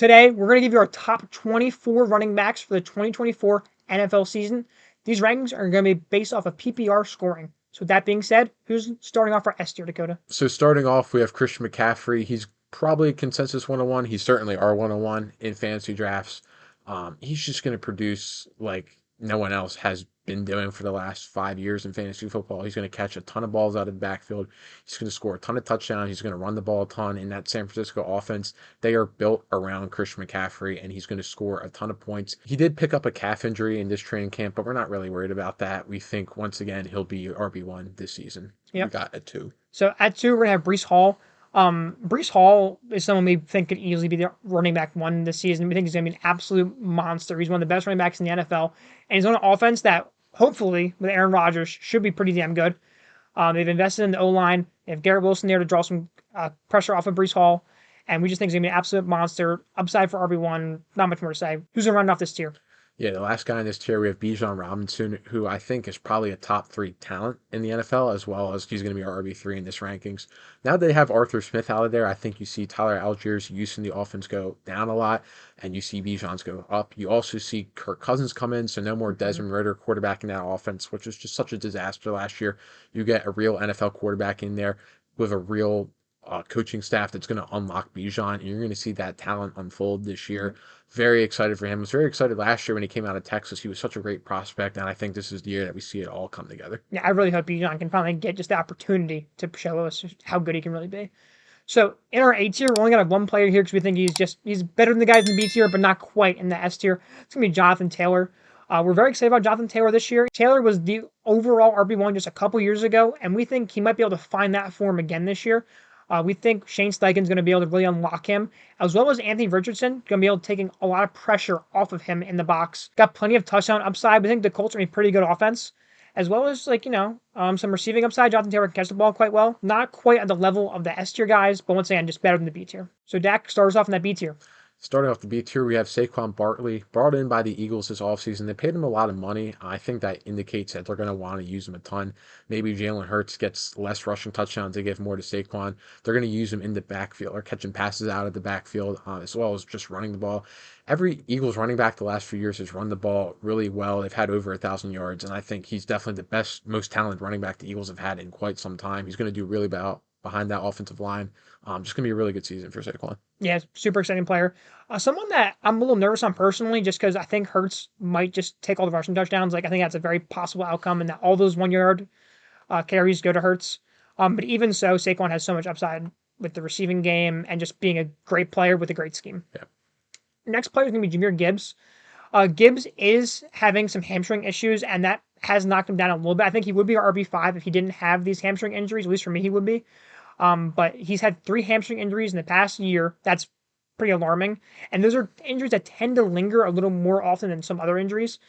Today, we're going to give you our top 24 running backs for the 2024 NFL season. These rankings are going to be based off of PPR scoring. So with that being said, who's starting off for S tier, Dakota? So starting off, we have Christian McCaffrey. He's probably consensus 101. He's certainly our 101 in fantasy drafts. He's just going to produce like no one else has been doing for the last 5 years in fantasy football. He's going to catch a ton of balls out of the backfield. He's going to score a ton of touchdowns. He's going to run the ball a ton in that San Francisco offense. They are built around Christian McCaffrey, and he's going to score a ton of points. He did pick up a calf injury in this training camp, but we're not really worried about that. We think once again he'll be RB1 this season. Yep. We got at 2. So at 2, we're going to have Breece Hall. Breece Hall is someone we think could easily be the running back 1 this season. We think he's going to be an absolute monster. He's one of the best running backs in the NFL. And he's on an offense that, hopefully, with Aaron Rodgers, should be pretty damn good. They've invested in the O-line. They have Garrett Wilson there to draw some pressure off of Breece Hall. And we just think he's going to be an absolute monster. Upside for RB1. Not much more to say. Who's going to run off this tier? Yeah, the last guy in this tier, we have Bijan Robinson, who I think is probably a top 3 talent in the NFL, as well as he's going to be our RB3 in this rankings. Now they have Arthur Smith out of there. I think you see Tyler Allgeier's use in the offense go down a lot, and you see Bijan's go up. You also see Kirk Cousins come in, so no more Desmond Ridder quarterbacking that offense, which was just such a disaster last year. You get a real NFL quarterback in there with a real coaching staff that's going to unlock Bijan, and you're going to see that talent unfold this year. Very excited for him. I was very excited last year when he came out of Texas. He was such a great prospect, and I think this is the year that we see it all come together. Yeah, I really hope Bijan can finally get just the opportunity to show us how good he can really be. So in our A tier, we only got one player here because we think he's better than the guys in the B tier, but not quite in the S tier. It's going to be Jonathan Taylor. We're very excited about Jonathan Taylor this year. Taylor was the overall RB1 just a couple years ago, and we think he might be able to find that form again this year. We think Shane Steichen's going to be able to really unlock him, as well as Anthony Richardson, going to be able to taking a lot of pressure off of him in the box. Got plenty of touchdown upside. We think the Colts are a pretty good offense, as well as some receiving upside. Jonathan Taylor can catch the ball quite well. Not quite at the level of the S tier guys, but once again, just better than the B tier. So Dak starts off in that B tier. Starting off the B tier, we have Saquon Barkley, brought in by the Eagles this offseason. They paid him a lot of money. I think that indicates that they're going to want to use him a ton. Maybe Jalen Hurts gets less rushing touchdowns. They give more to Saquon. They're going to use him in the backfield or catching passes out of the backfield, as well as just running the ball. Every Eagles running back the last few years has run the ball really well. They've had over 1,000 yards, and I think he's definitely the best, most talented running back the Eagles have had in quite some time. He's going to do really well behind that offensive line. Just going to be a really good season for Saquon. Yeah, super exciting player. Someone that I'm a little nervous on personally, just because I think Hurts might just take all the rushing touchdowns. I think that's a very possible outcome, and that all those 1-yard carries go to Hurts. But even so, Saquon has so much upside with the receiving game and just being a great player with a great scheme. Yeah. Next player is going to be Jahmyr Gibbs. Gibbs is having some hamstring issues, and that has knocked him down a little bit. I think he would be our RB5 if he didn't have these hamstring injuries. At least for me, he would be. But he's had 3 hamstring injuries in the past year. That's pretty alarming. And those are injuries that tend to linger a little more often than some other injuries.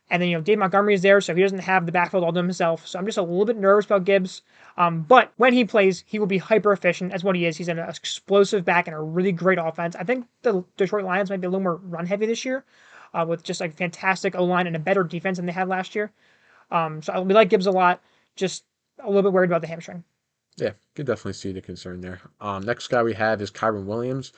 And then, Dave Montgomery is there, so he doesn't have the backfield all to himself. So I'm just a little bit nervous about Gibbs. But when he plays, he will be hyper efficient. That's what he is. He's an explosive back and a really great offense. I think the Detroit Lions might be a little more run heavy this year, with just like fantastic O-line and a better defense than they had last year. So we like Gibbs a lot. Just a little bit worried about the hamstring. Yeah, could definitely see the concern there. Next guy we have is Kyren Williams.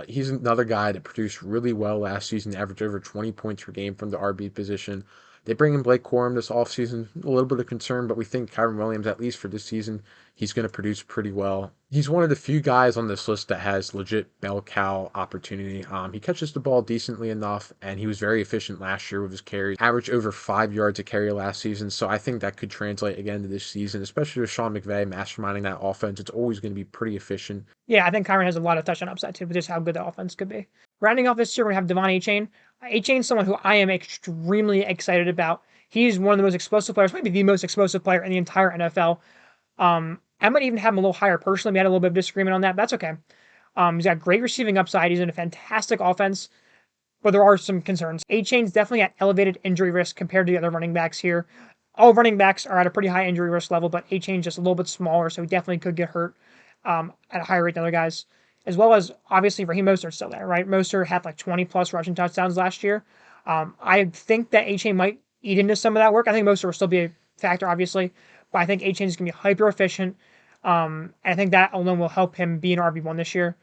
He's another guy that produced really well last season, averaged over 20 points per game from the RB position. They bring in Blake Corum this offseason, a little bit of concern, but we think Kyren Williams, at least for this season, he's going to produce pretty well. He's one of the few guys on this list that has legit bell cow opportunity. He catches the ball decently enough, and he was very efficient last year with his carries. Averaged over 5 yards a carry last season, so I think that could translate again to this season, especially with Sean McVay masterminding that offense. It's always going to be pretty efficient. Yeah, I think Kyren has a lot of touchdown upside too, with just how good the offense could be. Rounding off this year, we're going to have Devon Achane. Achane's someone who I am extremely excited about. He's one of the most explosive players, maybe the most explosive player in the entire NFL. I might even have him a little higher personally. We had a little bit of disagreement on that, but that's okay. He's got great receiving upside. He's in a fantastic offense, but there are some concerns. Achane's definitely at elevated injury risk compared to the other running backs here. All running backs are at a pretty high injury risk level, but Achane's just a little bit smaller, so he definitely could get hurt at a higher rate than other guys. As well as, obviously, Raheem Mostert's still there, right? Mostert had like 20-plus rushing touchdowns last year. I think that Achane might eat into some of that work. I think Mostert will still be a factor, obviously, but I think Achane is going to be hyper efficient, and I think that alone will help him be an RB1 this year.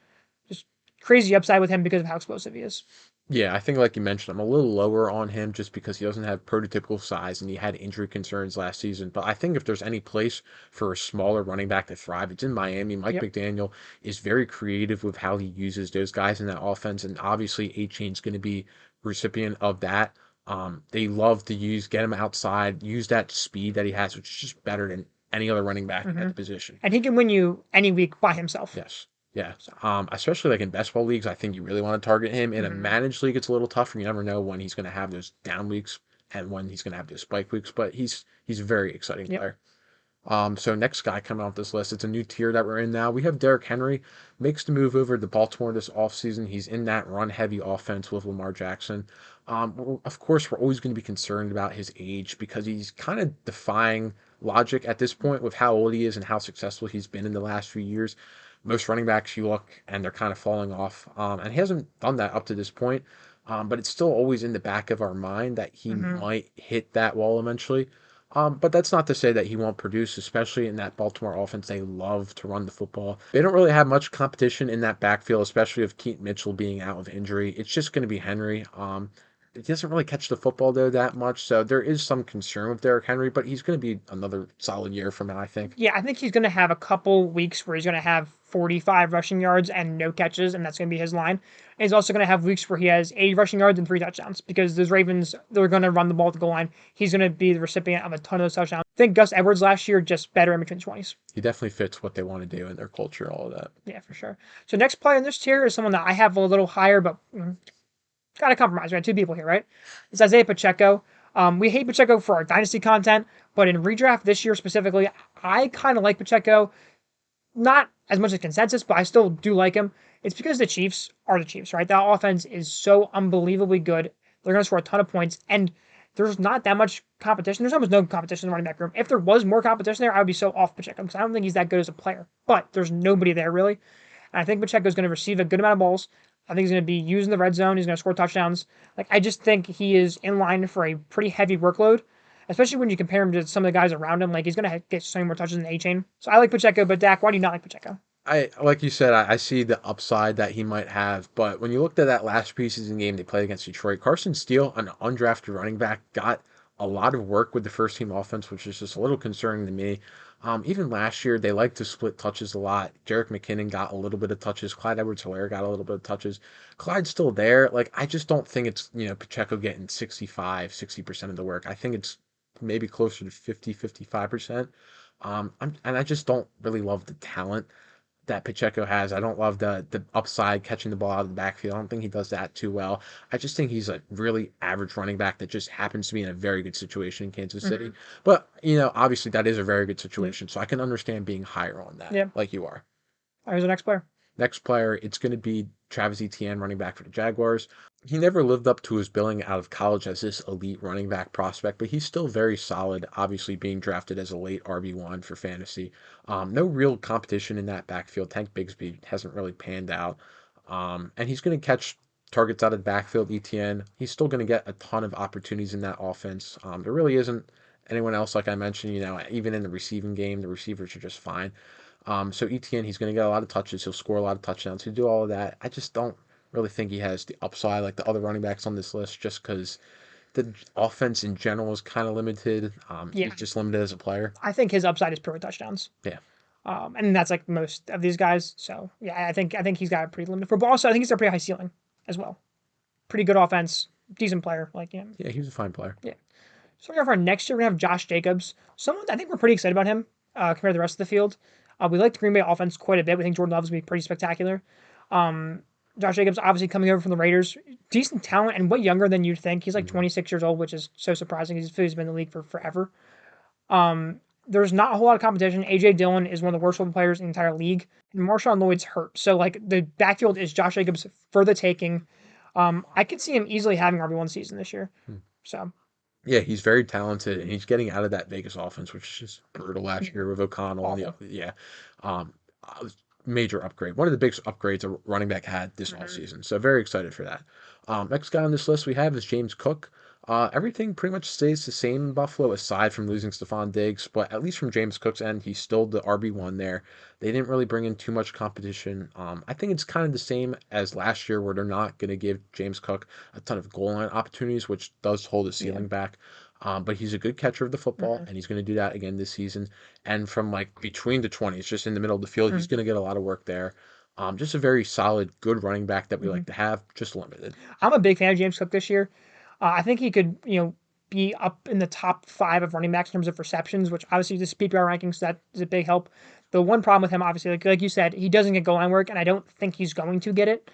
Just crazy upside with him because of how explosive he is. Yeah, I think like you mentioned, I'm a little lower on him just because he doesn't have prototypical size and he had injury concerns last season. But I think if there's any place for a smaller running back to thrive, it's in Miami. Mike Yep. McDaniel is very creative with how he uses those guys in that offense, and obviously A-Chain's going to be recipient of that. They love to get him outside, use that speed that he has, which is just better than any other running back at hmm the position. And he can win you any week by himself. Yes. Yeah. So, Especially like in best ball leagues, I think you really want to target him. In a hmm managed league, it's a little tougher. You never know when he's going to have those down weeks and when he's going to have those spike weeks. But he's a very exciting yep. player. So next guy coming off this list, it's a new tier that we're in now. We have Derrick Henry, makes the move over to Baltimore this offseason. He's in that run-heavy offense with Lamar Jackson. Of course, we're always going to be concerned about his age because he's kind of defying logic at this point with how old he is and how successful he's been in the last few years. Most running backs you look and they're kind of falling off, and he hasn't done that up to this point. But it's still always in the back of our mind that he hmm might hit that wall eventually. But that's not to say that he won't produce, especially in that Baltimore offense. They love to run the football. They don't really have much competition in that backfield, especially with Keaton Mitchell being out with injury. It's just going to be Henry. He doesn't really catch the football though that much, so there is some concern with Derrick Henry, but he's going to be another solid year from now, I think. Yeah, I think he's going to have a couple weeks where he's going to have 45 rushing yards and no catches, and that's going to be his line. And he's also going to have weeks where he has 80 rushing yards and 3 touchdowns because those Ravens, they're going to run the ball at the goal line. He's going to be the recipient of a ton of those touchdowns. I think Gus Edwards last year, just better in between the 20s. He definitely fits what they want to do in their culture, all of that. Yeah, for sure. So next player in this tier is someone that I have a little higher, but got to compromise. We got two people here, right? It's Isaiah Pacheco. We hate Pacheco for our dynasty content, but in redraft this year specifically, I kind of like Pacheco. Not as much as consensus, but I still do like him. It's because the Chiefs are the Chiefs, right? That offense is so unbelievably good. They're going to score a ton of points, and there's not that much competition. There's almost no competition in the running back room. If there was more competition there, I would be so off Pacheco because I don't think he's that good as a player. But there's nobody there really. And I think Pacheco is going to receive a good amount of balls. I think he's going to be used in the red zone. He's going to score touchdowns. Like I just think he is in line for a pretty heavy workload, especially when you compare him to some of the guys around him. Like he's going to get so many more touches than A-Chain. So I like Pacheco, but Dak, why do you not like Pacheco? I like you said, I see the upside that he might have, but when you looked at that last preseason game they played against Detroit, Carson Steele, an undrafted running back, got a lot of work with the first team offense, which is just a little concerning to me. Even last year, they like to split touches a lot. Jerick McKinnon got a little bit of touches. Clyde Edwards-Helaire got a little bit of touches. Clyde's still there. Like, I just don't think it's, Pacheco getting 65, 60% of the work. I think it's maybe closer to 50, 55%. And I just don't really love the talent that Pacheco has. I don't love the upside catching the ball out of the backfield. I don't think he does that too well. I just think he's a really average running back that just happens to be in a very good situation in Kansas City. Mm-hmm. But, obviously that is a very good Yep. situation. So I can understand being higher on that, Yep. like you are. All right, here's the next player. Next player, it's going to be Travis Etienne, running back for the Jaguars. He never lived up to his billing out of college as this elite running back prospect, but he's still very solid, obviously being drafted as a late RB1 for fantasy. No real competition in that backfield. Tank Bigsby hasn't really panned out. And he's going to catch targets out of the backfield, Etienne. He's still going to get a ton of opportunities in that offense. There really isn't anyone else, like I mentioned, even in the receiving game, the receivers are just fine. So ETN, he's going to get a lot of touches. He'll score a lot of touchdowns. He'll do all of that. I just don't really think he has the upside like the other running backs on this list just because the offense in general is kind of limited. Yeah, He's just limited as a player. I think his upside is pure touchdowns. Yeah. And that's like most of these guys. So yeah, I think he's got a pretty limited football. Also, I think he's got a pretty high ceiling as well. Pretty good offense, decent player. Like yeah, Yeah, he's a fine player. yeah. So for our next year, we're gonna have Josh Jacobs. Someone I think we're pretty excited about him compared to the rest of the field. We like the Green Bay offense quite a bit. We think Jordan Love's gonna be pretty spectacular. Um, Josh Jacobs obviously coming over from the Raiders, decent talent and way younger than you'd think. He's like Mhm. 26 years old, which is so surprising. He's been in the league for forever. There's not a whole lot of competition. AJ Dillon is one of the worst football players in the entire league, and Marshawn Lloyd's hurt. So like the backfield is Josh Jacobs for the taking. I could see him easily having RB1 season this year. Hmm. So Yeah, he's very talented, and he's getting out of that Vegas offense, which is just brutal last year with O'Connell. And awful. yeah, um, major upgrade. One of the biggest upgrades a running back had this Mhm. offseason. So very excited for that. Next guy on this list we have is James Cook. Everything pretty much stays the same in Buffalo, aside from losing Stephon Diggs. But at least from James Cook's end, he's still the RB1 there. They didn't really bring in too much competition. I think it's kind of the same as last year, where they're not going to give James Cook a ton of goal line opportunities, which does hold his Yeah. ceiling back. But he's a good catcher of the football, Hmm. and he's going to do that again this season. And from like between the 20s, just in the middle of the field, he's going to get a lot of work there. Just a very solid, good running back that we Hmm. like to have, just limited. I'm a big fan of James Cook this year. I think he could, be up in the top 5 of running backs in terms of receptions, which obviously this PPR rankings, that is a big help. The one problem with him, obviously, like you said, he doesn't get goal line work, and I don't think he's going to get it.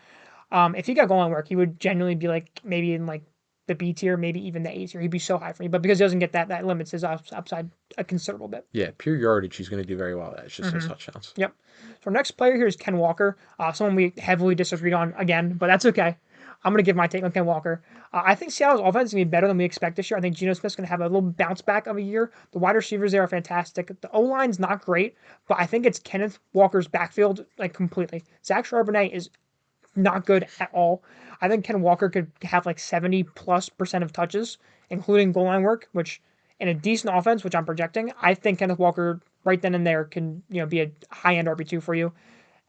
If he got goal line work, he would genuinely be like maybe in like the B tier, maybe even the A tier. He'd be so high for me, but because he doesn't get that, that limits his upside a considerable bit. Yeah, pure yardage, he's going to do very well at. It's just those Hmm. touchdowns. Yep. So our next player here is Ken Walker, someone we heavily disagreed on again, but that's okay. I'm going to give my take on Ken Walker. I think Seattle's offense is going to be better than we expect this year. I think Geno Smith's going to have a little bounce back of a year. The wide receivers there are fantastic. The O-line's not great, but I think it's Kenneth Walker's backfield like completely. Zach Charbonnet is not good at all. I think Ken Walker could have like 70+% of touches, including goal line work, which in a decent offense, which I'm projecting, I think Kenneth Walker right then and there can, be a high end RB2 for you.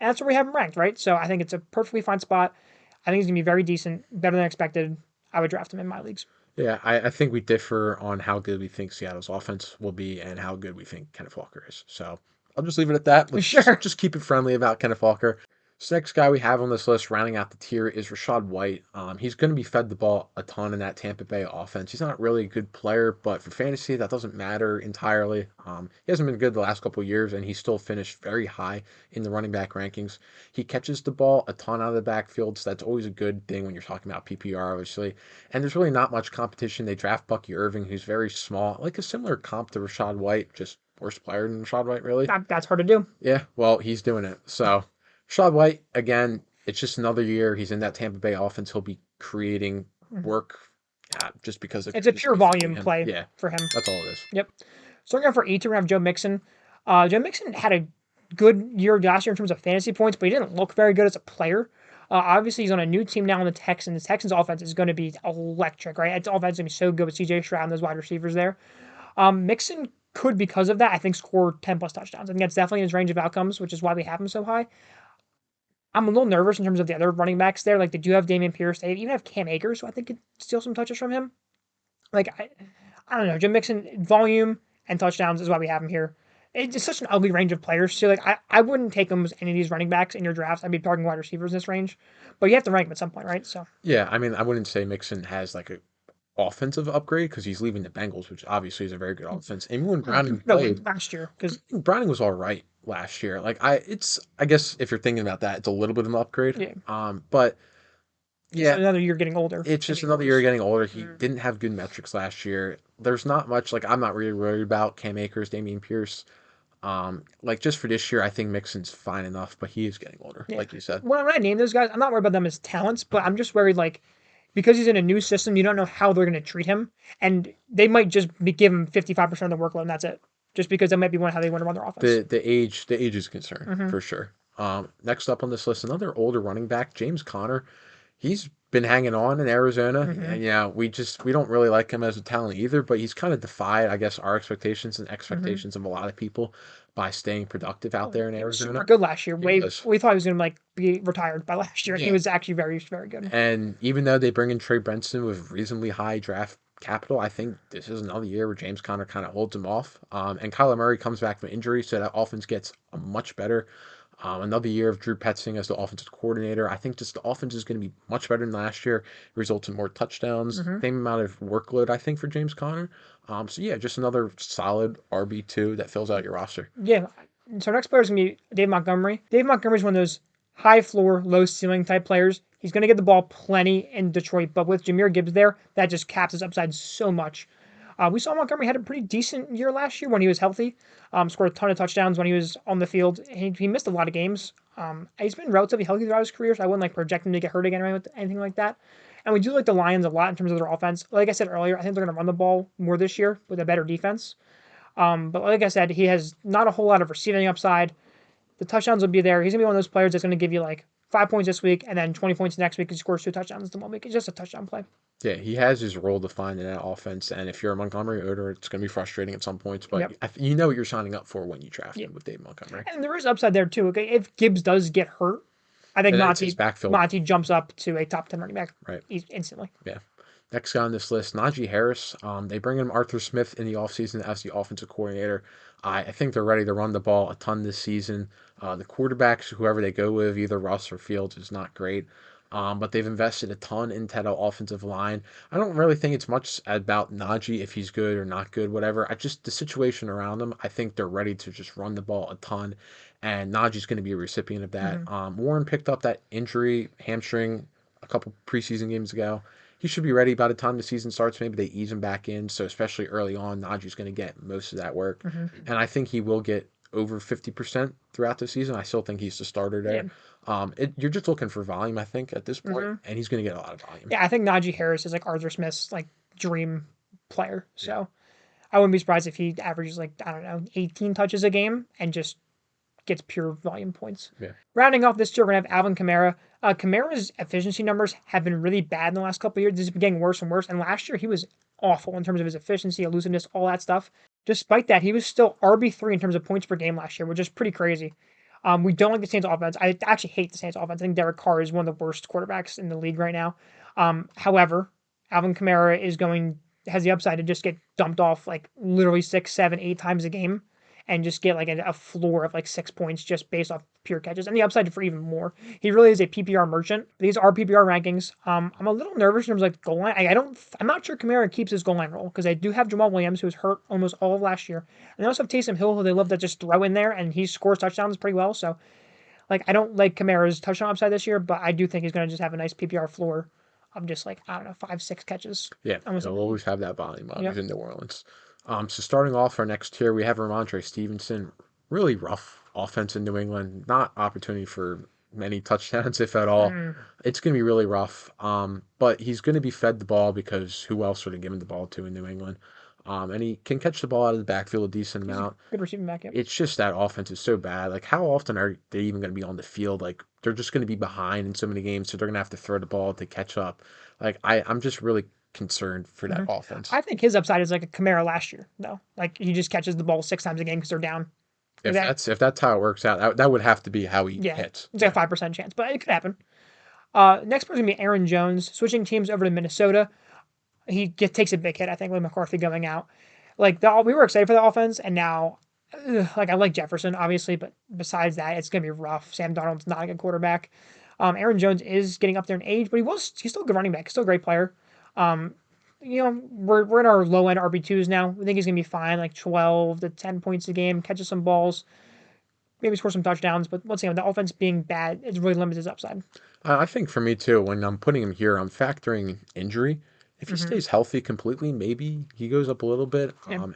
And that's where we have him ranked, right? So I think it's a perfectly fine spot. I think he's gonna be very decent, better than expected. I would draft him in my leagues. Yeah, I think we differ on how good we think Seattle's offense will be and how good we think Kenneth Walker is. So I'll just leave it at that. Let's Sure. just keep it friendly about Kenneth Walker. So next guy we have on this list, rounding out the tier, is Rashad White. He's going to be fed the ball a ton in that Tampa Bay offense. He's not really a good player, but for fantasy, that doesn't matter entirely. He hasn't been good the last couple of years, and he still finished very high in the running back rankings. He catches the ball a ton out of the backfield, so that's always a good thing when you're talking about PPR, obviously. And there's really not much competition. They draft Bucky Irving, who's very small, like a similar comp to Rashad White, just worse player than Rashad White, really. That's hard to do. Yeah, well, he's doing it. So, Rashad White, again, it's just another year. He's in that Tampa Bay offense. He'll be creating work just because of It's a just pure basically volume him. play Yeah, for him. that's all it is. Yep. Starting off for E2, we're gonna have Joe Mixon. Joe Mixon had a good year last year in terms of fantasy points, but he didn't look very good as a player. Obviously, he's on a new team now in the Texans. The Texans' offense is going to be electric, right? Its offense is going to be so good with CJ Stroud and those wide receivers there. Mixon could, because of that, I think, score 10 plus touchdowns. I think that's definitely in his range of outcomes, which is why we have him so high. I'm a little nervous in terms of the other running backs there. Like, they do have Damian Pierce. They even have Cam Akers, so I think could steal some touches from him. Like, I don't know. Joe Mixon, volume and touchdowns is why we have him here. It's just such an ugly range of players. So, like, I wouldn't take him as any of these running backs in your drafts. I'd be targeting wide receivers in this range. But you have to rank him at some point, right? So, Yeah, I mean, I wouldn't say Mixon has like a offensive upgrade because he's leaving the Bengals, which obviously is a very good offense. And when Browning no, played, last year, because, Browning was all right last year. I guess if you're thinking about that, it's a little bit of an upgrade. yeah, But just yeah, another year getting older. it's just Maybe another year worse. getting older. He didn't have good metrics last year. There's not much like I'm not really worried about Cam Akers, Damian Pierce. Like just for this year, I think Mixon's fine enough, but he is getting older, Yeah. like you said. When I name those guys, I'm not worried about them as talents, but I'm just worried, like, because he's in a new system, you don't know how they're going to treat him. And they might just give him 55% of the workload, and that's it. Just because that might be how they want to run their offense. The age is a concern Hmm. for sure. Next up on this list, another older running back, James Conner. He's been hanging on in Arizona. Hmm. And yeah, we don't really like him as a talent either, but he's kind of defied, I guess, our expectations and Hmm. expectations of a lot of people by staying productive out there in He was Arizona. super good last year. He was. We thought he was going to like be retired by last year, and he Yeah. was actually very, very good. And even though they bring in Trey Benson with reasonably high draft capital, I think this is another year where James Conner kind of holds him off. And Kyler Murray comes back from injury, so that offense gets much better. Another year of Drew Petzing as the offensive coordinator. I think just the offense is going to be much better than last year. It results in more touchdowns, Hmm. same amount of workload, I think, for James Conner. So yeah, just another solid RB2 that fills out your roster. Yeah. So our next player is going to be Dave Montgomery. Dave Montgomery is one of those high floor, low ceiling type players. He's going to get the ball plenty in Detroit, but with Jameer Gibbs there, that just caps his upside so much. We saw Montgomery had a pretty decent year last year when he was healthy. Scored a ton of touchdowns when he was on the field. He missed a lot of games. He's been relatively healthy throughout his career, so I wouldn't like project him to get hurt again or anything like that. And we do like the Lions a lot in terms of their offense. Like I said earlier, I think they're going to run the ball more this year with a better defense. But like I said, he has not a whole lot of receiving upside. The touchdowns will be there. He's going to be one of those players that's going to give you like 5 points this week, and then 20 points next week. He scores 2 touchdowns the one week. It's just a touchdown play. Yeah, he has his role defined in that offense, and if you're a Montgomery owner, it's going to be frustrating at some points, but Yep. you know what you're signing up for when you draft Yep. him with Dave Montgomery. And there is upside there too. Okay, if Gibbs does get hurt, I think And it's his backfield. Monty jumps up to a top 10 running back Right. instantly. Yeah. Next guy on this list, Najee Harris. They bring in Arthur Smith in the offseason as the offensive coordinator. I think they're ready to run the ball a ton this season. The quarterbacks, whoever they go with, either Russ or Fields, is not great. But they've invested a ton into that offensive line. I don't really think it's much about Najee if he's good or not good, whatever. The situation around him, I think they're ready to just run the ball a ton. And Najee's going to be a recipient of that. Warren picked up that injury, hamstring, a couple preseason games ago. He should be ready by the time the season starts. Maybe they ease him back in. So especially early on, Najee's going to get most of that work. And I think he will get over 50% throughout the season. I still think he's the starter there. You're just looking for volume, I think, at this point, and he's going to get a lot of volume. Yeah, I think Najee Harris is like Arthur Smith's like dream player. So I wouldn't be surprised if he averages like, I don't know, 18 touches a game and just gets pure volume points. Yeah. Rounding off this tier, we're going to have Alvin Kamara. Kamara's efficiency numbers have been really bad in the last couple of years. This has been getting worse and worse. And last year, he was awful in terms of his efficiency, elusiveness, all that stuff. Despite that, he was still RB3 in terms of points per game last year, which is pretty crazy. We don't like the Saints offense. I actually hate the Saints offense. I think Derek Carr is one of the worst quarterbacks in the league right now. However, Alvin Kamara has the upside to just get dumped off like literally 6, 7, 8 times a game and just get like a floor of like 6 points just based off pure catches, and the upside for even more. He really is a PPR merchant. These are PPR rankings. I'm a little nervous in terms of like goal line. I'm not sure Kamara keeps his goal line role because I do have Jamal Williams, who was hurt almost all of last year, and they also have Taysom Hill, who they love to just throw in there, and he scores touchdowns pretty well. So, like, I don't like Kamara's touchdown upside this year, but I do think he's going to just have a nice PPR floor of just like, I don't know, 5, 6 catches. Yeah, he'll always have that volume while he's in New Orleans. So starting off our next tier, we have Ramondre Stevenson. Really rough offense in New England. Not opportunity for many touchdowns, if at all. It's going to be really rough. But he's going to be fed the ball because who else would have given the ball to in New England? And he can catch the ball out of the backfield a decent amount. Good receiving back. Yep. It's just that offense is so bad. Like, how often are they even going to be on the field? Like, they're just going to be behind in so many games, so they're going to have to throw the ball to catch up. Like, I'm just really concerned for that offense. I think his upside is like a Kamara last year, though. Like, he just catches the ball 6 times a game because they're down. If that's how it works out, that would have to be how he hits. It's like a 5% chance, but it could happen. Next person is going to be Aaron Jones, switching teams over to Minnesota. He just takes a big hit, I think, with McCarthy going out. Like, we were excited for the offense, and now, like, I like Jefferson, obviously, but besides that, it's going to be rough. Sam Darnold's not a good quarterback. Aaron Jones is getting up there in age, but he's still a good running back. He's still a great player. We're in our low end RB2s now. We think he's gonna be fine, like 12 to 10 points a game, catches some balls, maybe score some touchdowns. But once again, with the offense being bad, it really limits his upside. I think for me too, when I'm putting him here, I'm factoring injury. If he stays healthy completely, maybe he goes up a little bit. And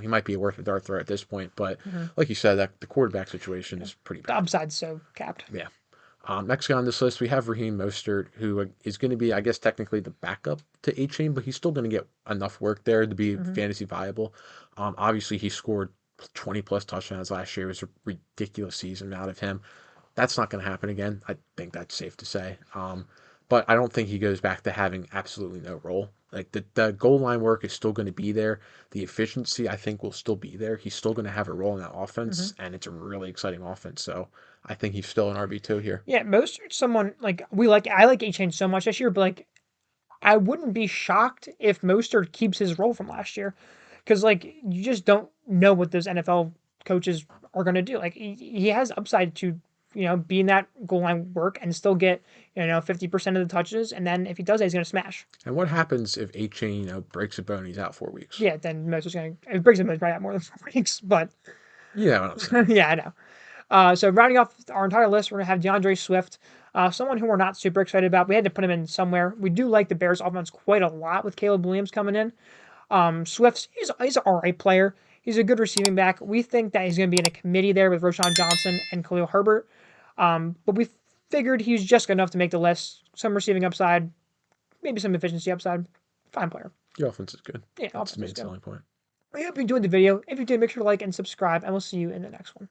he might be worth a dart throw at this point. But like you said, that the quarterback situation is pretty bad. The upside's so capped. Yeah. Next guy on this list, we have Raheem Mostert, who is going to be, I guess, technically the backup to A-Chain, but he's still going to get enough work there to be fantasy viable. Obviously, he scored 20-plus touchdowns last year. It was a ridiculous season out of him. That's not going to happen again. I think that's safe to say. But I don't think he goes back to having absolutely no role. Like, the goal line work is still going to be there. The efficiency, I think, will still be there. He's still going to have a role in that offense, and it's a really exciting offense. So I think he's still an RB2 here. Yeah, Mostert's someone, like, I like A-Chain so much this year, but, like, I wouldn't be shocked if Mostert keeps his role from last year. Because, like, you just don't know what those NFL coaches are going to do. Like, he has upside to, be in that goal line work and still get, 50% of the touches. And then if he does that, he's going to smash. And what happens if A-Chain, breaks a bone, he's out 4 weeks? Yeah, then Mostert's going to, if it breaks a bone, he's probably out more than 4 weeks. But, yeah, what I'm saying. yeah, I know. So rounding off our entire list, we're going to have DeAndre Swift, someone who we're not super excited about. We had to put him in somewhere. We do like the Bears offense quite a lot with Caleb Williams coming in. Swift, he's an all right player. He's a good receiving back. We think that he's going to be in a committee there with Roshan Johnson and Khalil Herbert. But we figured he was just good enough to make the list. Some receiving upside, maybe some efficiency upside. Fine player. The offense is good. Yeah, that's the main selling point. We hope you enjoyed the video. If you did, make sure to like and subscribe, and we'll see you in the next one.